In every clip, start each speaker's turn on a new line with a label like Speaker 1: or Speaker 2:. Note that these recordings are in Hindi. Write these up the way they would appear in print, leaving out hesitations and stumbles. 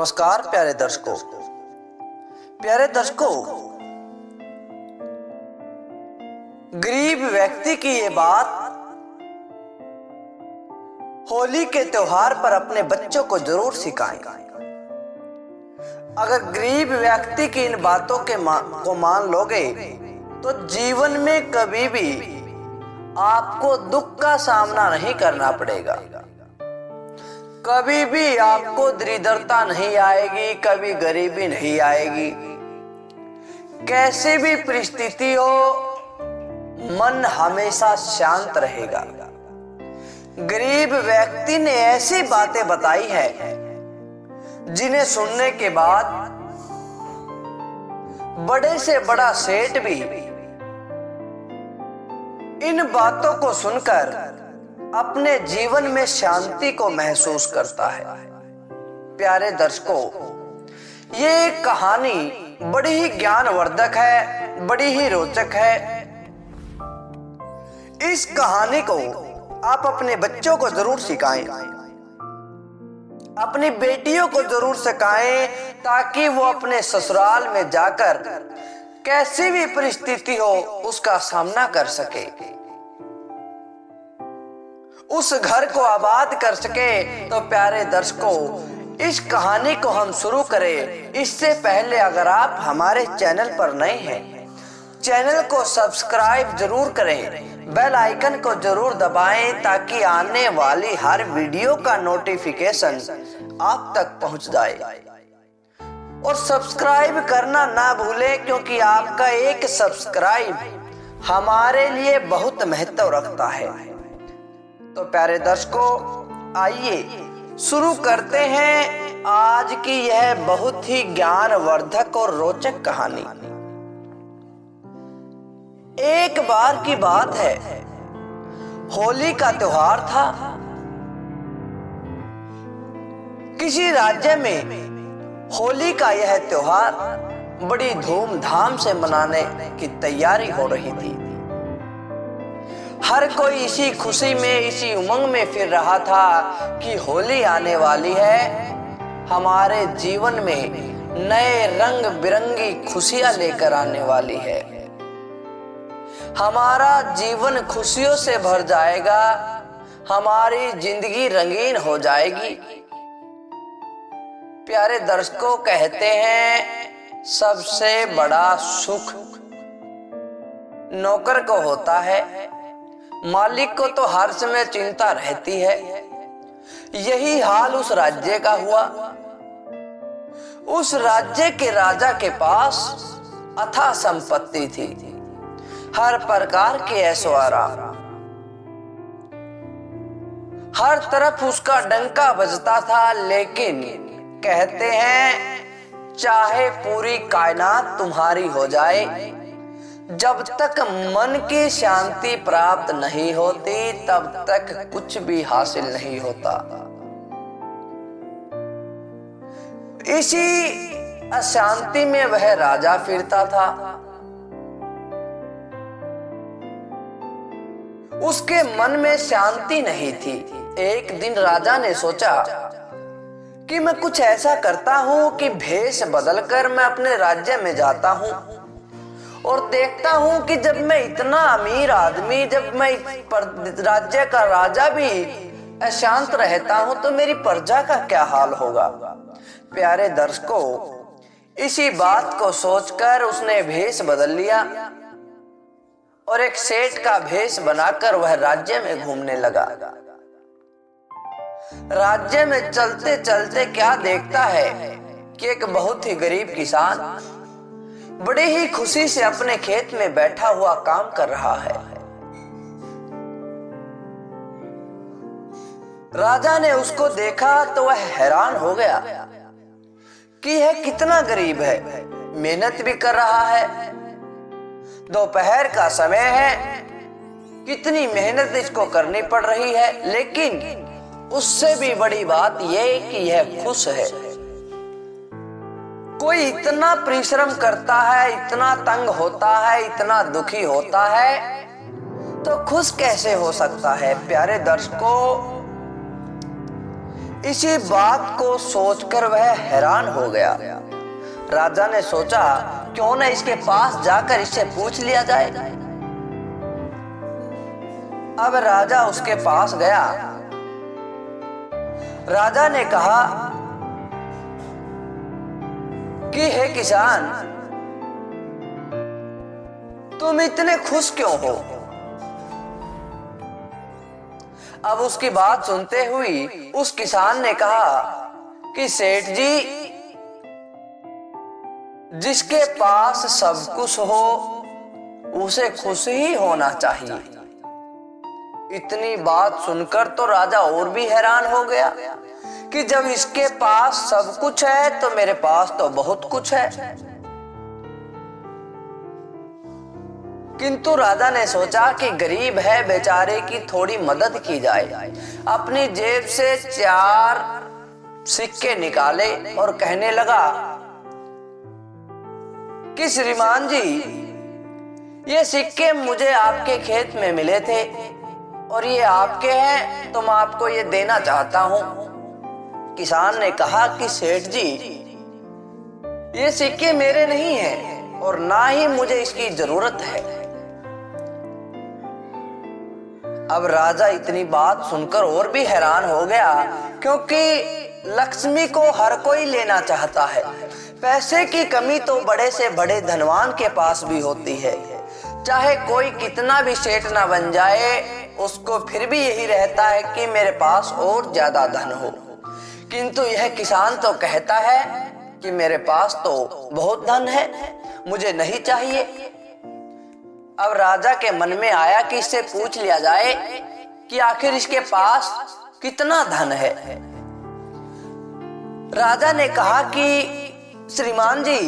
Speaker 1: नमस्कार प्यारे दर्शकों। गरीब व्यक्ति की ये बात होली के त्योहार पर अपने बच्चों को जरूर सिखाएं। अगर गरीब व्यक्ति की इन बातों को मान लोगे तो जीवन में कभी भी आपको दुख का सामना नहीं करना पड़ेगा, कभी भी आपको दरिद्रता नहीं आएगी, कभी गरीबी नहीं आएगी। कैसी भी परिस्थिति हो, मन हमेशा शांत रहेगा। गरीब व्यक्ति ने ऐसी बातें बताई है जिन्हें सुनने के बाद बड़े से बड़ा सेठ भी इन बातों को सुनकर अपने जीवन में शांति को महसूस करता है। प्यारे दर्शकों, ये कहानी बड़ी ही ज्ञानवर्धक है, बड़ी ही रोचक है। इस कहानी को आप अपने बच्चों को जरूर सिखाएं, अपनी बेटियों को जरूर सिखाएं, ताकि वो अपने ससुराल में जाकर कैसी भी परिस्थिति हो उसका सामना कर सके, उस घर को आबाद कर सके। तो प्यारे दर्शकों, इस कहानी को हम शुरू करें इससे पहले अगर आप हमारे चैनल पर नए हैं, चैनल को सब्सक्राइब जरूर करें, बेल आइकन को जरूर दबाएं ताकि आने वाली हर वीडियो का नोटिफिकेशन आप तक पहुंच जाए। और सब्सक्राइब करना ना भूलें, क्योंकि आपका एक सब्सक्राइब हमारे लिए बहुत महत्व रखता है। तो प्यारे दर्शकों, आइए शुरू करते हैं आज की यह बहुत ही ज्ञानवर्धक और रोचक कहानी। एक बार की बात है, होली का त्योहार था। किसी राज्य में होली का यह त्योहार बड़ी धूमधाम से मनाने की तैयारी हो रही थी। हर कोई इसी खुशी में, इसी उमंग में फिर रहा था कि होली आने वाली है, हमारे जीवन में नए रंग बिरंगी खुशियां लेकर आने वाली है, हमारा जीवन खुशियों से भर जाएगा, हमारी जिंदगी रंगीन हो जाएगी। प्यारे दर्शकों, कहते हैं सबसे बड़ा सुख नौकर को होता है, मालिक को तो हर समय चिंता रहती है। यही हाल उस राज्य का हुआ। उस राज्य के राजा के पास अथाह संपत्ति थी, हर प्रकार के ऐशो आराम, हर तरफ उसका डंका बजता था। लेकिन कहते हैं चाहे पूरी कायनात तुम्हारी हो जाए, जब तक मन की शांति प्राप्त नहीं होती तब तक कुछ भी हासिल नहीं होता। इसी अशांति में वह राजा फिरता था। उसके मन में शांति नहीं थी। एक दिन राजा ने सोचा कि मैं कुछ ऐसा करता हूं कि भेष बदलकर मैं अपने राज्य में जाता हूं और देखता हूं कि जब मैं इतना अमीर आदमी, जब मैं राज्य का राजा भी अशांत रहता हूं तो मेरी प्रजा का क्या हाल होगा। प्यारे दर्शकों, इसी बात को सोचकर उसने भेष बदल लिया और एक सेठ का भेष बनाकर वह राज्य में घूमने लगा। राज्य में चलते चलते क्या देखता है कि एक बहुत ही गरीब किसान बड़ी ही खुशी से अपने खेत में बैठा हुआ काम कर रहा है। राजा ने उसको देखा तो वह हैरान हो गया कि यह कितना गरीब है, मेहनत भी कर रहा है, दोपहर का समय है, कितनी मेहनत इसको करनी पड़ रही है। लेकिन उससे भी बड़ी बात यह कि यह खुश है। कोई इतना परिश्रम करता है, इतना तंग होता है, इतना दुखी होता है, तो खुश कैसे हो सकता है। प्यारे दर्शकों, इसी बात को सोचकर वह हैरान हो गया। राजा ने सोचा क्यों न इसके पास जाकर इससे पूछ लिया जाए। अब राजा उसके पास गया। राजा ने कहा कि हे किसान, तुम इतने खुश क्यों हो? अब उसकी बात सुनते हुई उस किसान ने कहा कि सेठ जी, जिसके पास सब कुछ हो उसे खुश ही होना चाहिए। इतनी बात सुनकर तो राजा और भी हैरान हो गया कि जब इसके पास सब कुछ है तो मेरे पास तो बहुत कुछ है। किंतु राजा ने सोचा कि गरीब है बेचारे की थोड़ी मदद की जाए। अपनी जेब से 4 सिक्के निकाले और कहने लगा कि श्रीमान जी, ये सिक्के मुझे आपके खेत में मिले थे और ये आपके हैं, तो मैं आपको ये देना चाहता हूं। किसान ने कहा कि सेठ जी, ये सिक्के मेरे नहीं हैं और ना ही मुझे इसकी जरूरत है। अब राजा इतनी बात सुनकर और भी हैरान हो गया, क्योंकि लक्ष्मी को हर कोई लेना चाहता है। पैसे की कमी तो बड़े से बड़े धनवान के पास भी होती है। चाहे कोई कितना भी सेठ ना बन जाए, उसको फिर भी यही रहता है कि मेरे पास और ज्यादा धन हो। किंतु यह किसान तो कहता है कि मेरे पास तो बहुत धन है, मुझे नहीं चाहिए। अब राजा के मन में आया कि इससे पूछ लिया जाए कि आखिर इसके पास कितना धन है। राजा ने कहा कि श्रीमान जी,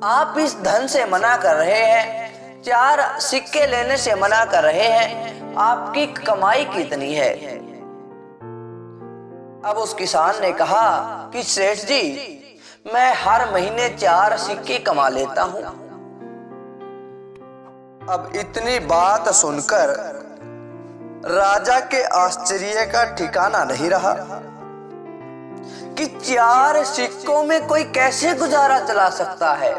Speaker 1: आप इस धन से मना कर रहे हैं, 4 सिक्के लेने से मना कर रहे हैं, आपकी कमाई कितनी है? अब उस किसान ने कहा कि सेठ जी, मैं हर महीने 4 सिक्के कमा लेता हूं। अब इतनी बात सुनकर राजा के आश्चर्य का ठिकाना नहीं रहा कि 4 सिक्कों में कोई कैसे गुजारा चला सकता है,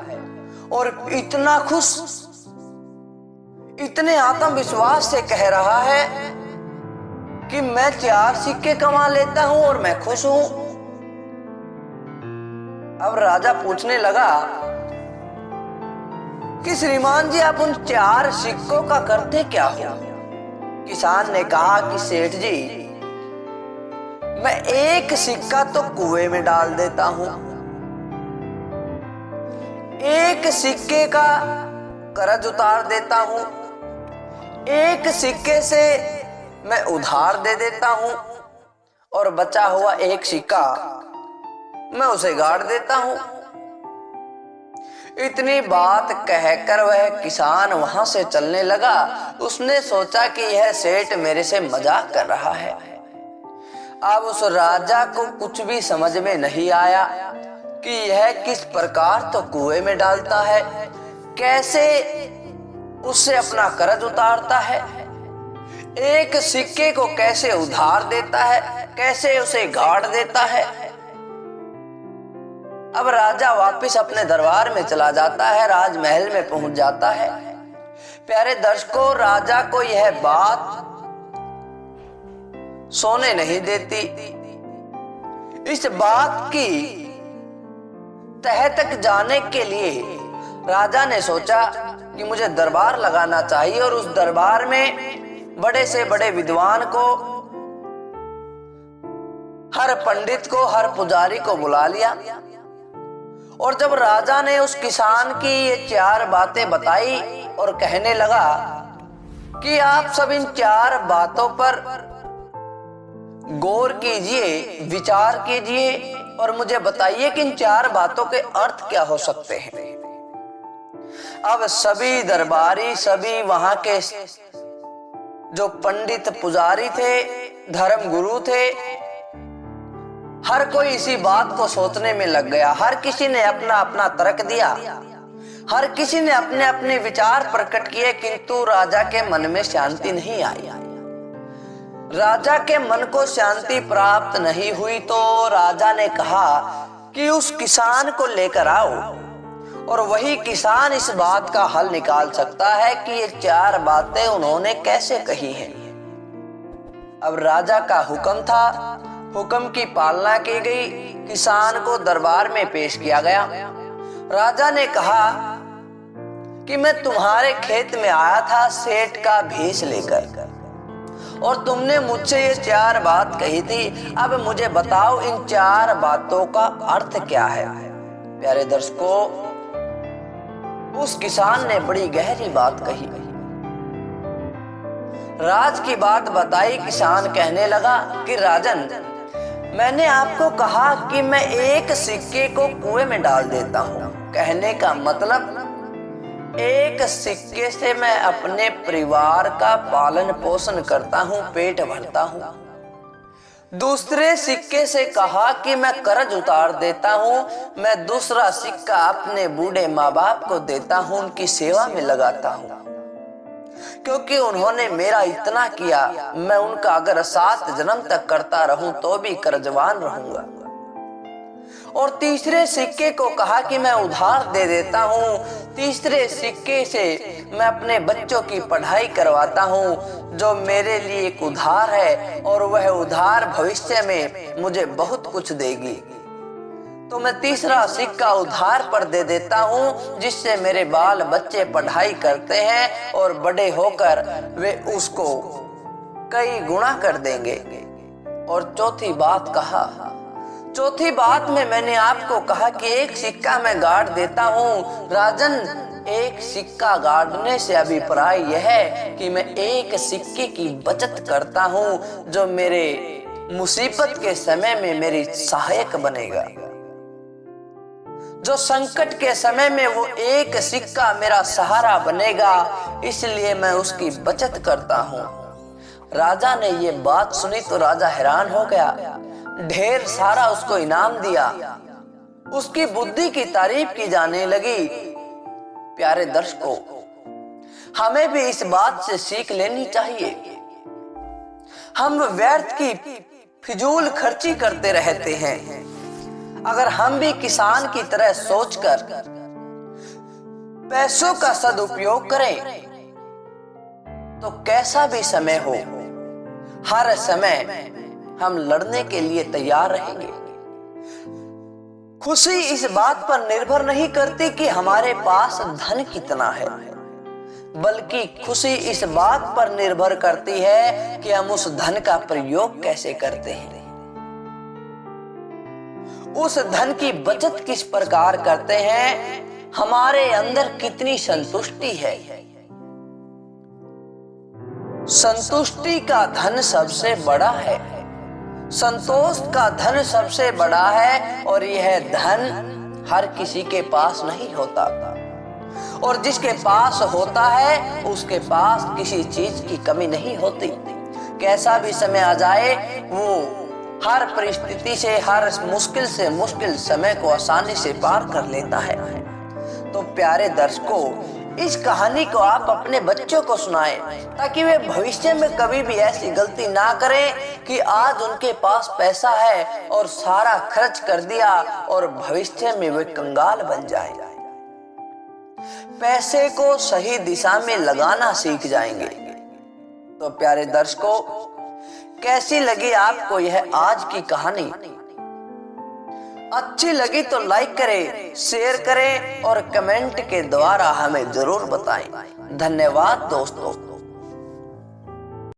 Speaker 1: और इतना खुश, इतने आत्मविश्वास से कह रहा है कि मैं 4 सिक्के कमा लेता हूं और मैं खुश हूं। अब राजा पूछने लगा कि श्रीमान जी, आप उन 4 सिक्कों का करते क्या हो? किसान ने कहा कि सेठ जी, मैं एक सिक्का तो कुएं में डाल देता हूं, एक सिक्के का कर्ज उतार देता हूं, एक सिक्के से मैं उधार दे देता हूं, और बचा हुआ एक सिक्का मैं उसे गाड़ देता हूं। इतनी बात कहकर वह किसान वहां से चलने लगा। उसने सोचा कि यह सेठ मेरे से मजाक कर रहा है। अब उस राजा को कुछ भी समझ में नहीं आया कि यह किस प्रकार तो कुएं में डालता है, कैसे उससे अपना कर्ज उतारता है, एक सिक्के को कैसे उधार देता है, कैसे उसे गाड़ देता है। अब राजा वापस अपने दरबार में चला जाता है, राजमहल में पहुंच जाता है। प्यारे दर्शकों, राजा को यह बात सोने नहीं देती। इस बात की तह तक जाने के लिए राजा ने सोचा कि मुझे दरबार लगाना चाहिए, और उस दरबार में बड़े से बड़े विद्वान को, हर पंडित को, हर पुजारी को बुला लिया। और जब राजा ने उस किसान की ये 4 बातें बताई और कहने लगा कि आप सब इन 4 बातों पर गौर कीजिए, विचार कीजिए और मुझे बताइए कि इन 4 बातों के अर्थ क्या हो सकते हैं। अब सभी दरबारी, सभी वहां के जो पंडित पुजारी थे, धर्म गुरु थे, हर कोई इसी बात को सोचने में लग गया। हर किसी ने अपना अपना तर्क दिया, हर किसी ने अपने अपने विचार प्रकट किए, किंतु राजा के मन में शांति नहीं आई। राजा के मन को शांति प्राप्त नहीं हुई तो राजा ने कहा कि उस किसान को लेकर आओ और वही किसान इस बात का हल निकाल सकता है कि ये 4 बातें उन्होंने कैसे कही हैं। अब राजा का हुक्म था, हुक्म की पालना की गई। किसान को दरबार में पेश किया गया। राजा ने कहा कि मैं तुम्हारे खेत में आया था सेठ का भेष लेकर और तुमने मुझसे ये 4 बात कही थी। अब मुझे बताओ इन 4 बातों का अर्थ क्या है। प्यारे दर्शकों, उस किसान ने बड़ी गहरी बात कही। राज की बात बताई। किसान कहने लगा कि राजन, मैंने आपको कहा कि मैं एक सिक्के को कुएं में डाल देता हूं। कहने का मतलब एक सिक्के से मैं अपने परिवार का पालन पोषण करता हूं, पेट भरता हूं। दूसरे सिक्के से कहा कि मैं कर्ज उतार देता हूं। मैं दूसरा सिक्का अपने बूढ़े माँ बाप को देता हूं, उनकी सेवा में लगाता हूं, क्योंकि उन्होंने मेरा इतना किया। मैं उनका अगर 7 जन्म तक करता रहूं तो भी कर्जवान रहूंगा। और तीसरे सिक्के को कहा कि मैं उधार दे देता हूं। तीसरे सिक्के से मैं अपने बच्चों की पढ़ाई करवाता हूं, जो मेरे लिए एक उधार है और वह उधार भविष्य में मुझे बहुत कुछ देगी। तो मैं तीसरा सिक्का उधार पर दे देता हूं, जिससे मेरे बाल बच्चे पढ़ाई करते हैं और बड़े होकर वे उसको कई गुना कर देंगे। और चौथी बात में मैंने आपको कहा कि एक सिक्का मैं गाड़ देता हूं। राजन, एक सिक्का गाड़ने से अभिप्राय यह है कि मैं एक सिक्के की बचत करता हूं, जो मेरे मुसीबत के समय में मेरी सहायक बनेगा। जो संकट के समय में वो एक सिक्का मेरा सहारा बनेगा, इसलिए मैं उसकी बचत करता हूं। राजा ने ये बात सुनी तो राजा हैरान हो गया। ढेर सारा उसको इनाम दिया। उसकी बुद्धि की तारीफ की जाने लगी। प्यारे दर्शकों, हमें भी इस बात से सीख लेनी चाहिए। हम व्यर्थ की फिजूल खर्ची करते रहते हैं। अगर हम भी किसान की तरह सोचकर पैसों का सदुपयोग करें तो कैसा भी समय हो, हर समय हम लड़ने के लिए तैयार रहेंगे। खुशी इस बात पर निर्भर नहीं करती कि हमारे पास धन कितना है, बल्कि खुशी इस बात पर निर्भर करती है कि हम उस धन का प्रयोग कैसे करते हैं, उस धन की बचत किस प्रकार करते हैं, हमारे अंदर कितनी संतुष्टि है। संतुष्टि का धन सबसे बड़ा है, संतोष का धन सबसे बड़ा है, और यह धन हर किसी के पास नहीं होता, और जिसके पास होता है उसके पास किसी चीज की कमी नहीं होती। कैसा भी समय आ जाए, वो हर परिस्थिति से, हर मुश्किल से मुश्किल समय को आसानी से पार कर लेता है। तो प्यारे दर्शकों, इस कहानी को आप अपने बच्चों को सुनाएं, ताकि वे भविष्य में कभी भी ऐसी गलती ना करें कि आज उनके पास पैसा है और सारा खर्च कर दिया और भविष्य में वे कंगाल बन जाएं। पैसे को सही दिशा में लगाना सीख जाएंगे। तो प्यारे दर्शकों, कैसी लगी आपको यह आज की कहानी? अच्छी लगी तो लाइक करें, शेयर करें और कमेंट के द्वारा हमें जरूर बताएं। धन्यवाद दोस्तों।